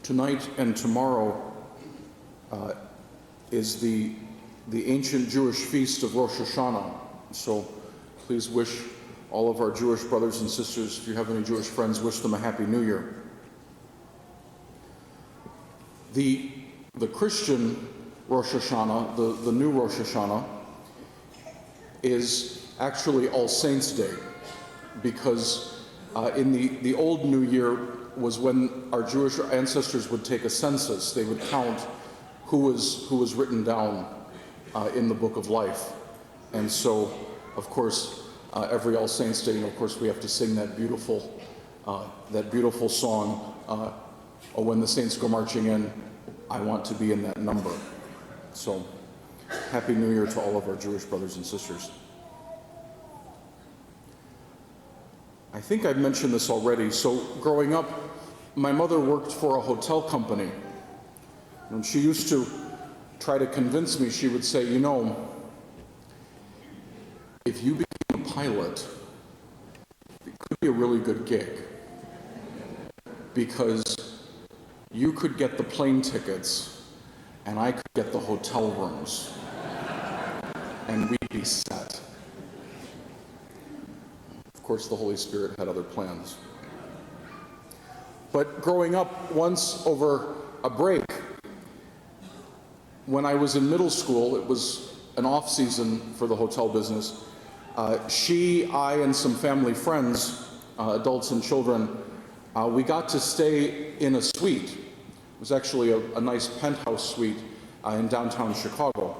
Tonight and tomorrow is the ancient Jewish feast of Rosh Hashanah. So please wish all of our Jewish brothers and sisters, if you have any Jewish friends, wish them a Happy New Year. The Christian Rosh Hashanah, the new Rosh Hashanah, is actually All Saints' Day, because in the old New Year was when our Jewish ancestors would take a census. They would count who was written down in the Book of Life. And so, of course, every All Saints' Day, of course, we have to sing that beautiful song, "Oh, when the saints go marching in, I want to be in that number." So, Happy New Year to all of our Jewish brothers and sisters. I think I've mentioned this already. So, growing up, my mother worked for a hotel company. And she used to try to convince me. She would say, you know, if you became a pilot, it could be a really good gig, because you could get the plane tickets and I could get the hotel rooms, and we'd be set. Of course, the Holy Spirit had other plans. But growing up, once over a break, when I was in middle school, it was an off season for the hotel business. I, and some family friends, adults and children, we got to stay in a suite. It was actually a nice penthouse suite in downtown Chicago,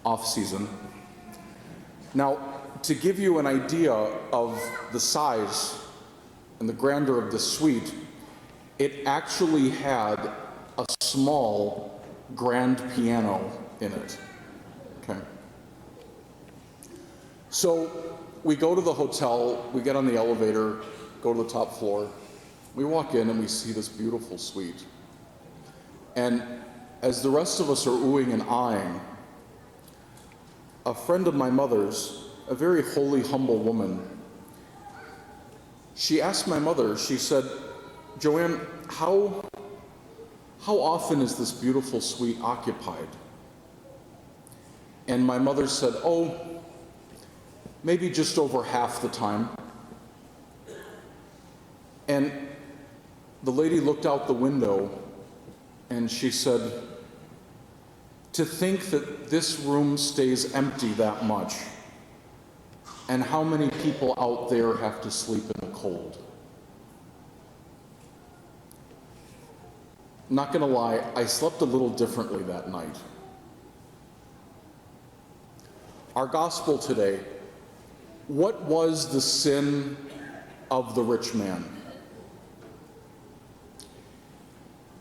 off season. Now, to give you an idea of the size and the grandeur of the suite, it actually had a small grand piano in it. Okay. So we go to the hotel, we get on the elevator, go to the top floor, we walk in and we see this beautiful suite. And as the rest of us are oohing and eyeing, a friend of my mother's, a very holy, humble woman, she asked my mother, she said, "Joanne, how often is this beautiful suite occupied?" And my mother said, "Oh, maybe just over half the time." And the lady looked out the window and she said, "To think that this room stays empty that much, and how many people out there have to sleep in the cold." Not gonna lie, I slept a little differently that night. Our gospel today, what was the sin of the rich man?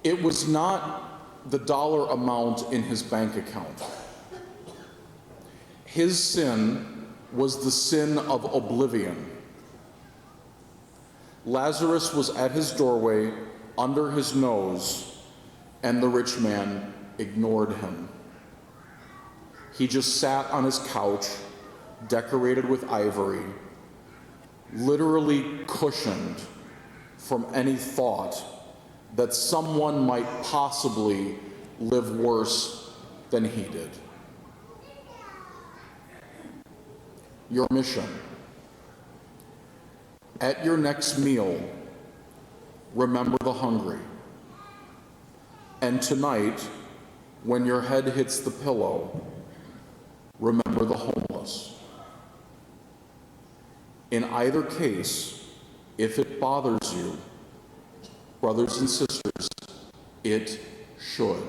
It was not the dollar amount in his bank account. His sin was the sin of oblivion. Lazarus was at his doorway, under his nose, and the rich man ignored him. He just sat on his couch, decorated with ivory, literally cushioned from any thought that someone might possibly live worse than he did. Your mission: at your next meal, remember the hungry. And tonight, when your head hits the pillow, remember the homeless. In either case, if it bothers you, brothers and sisters, it should.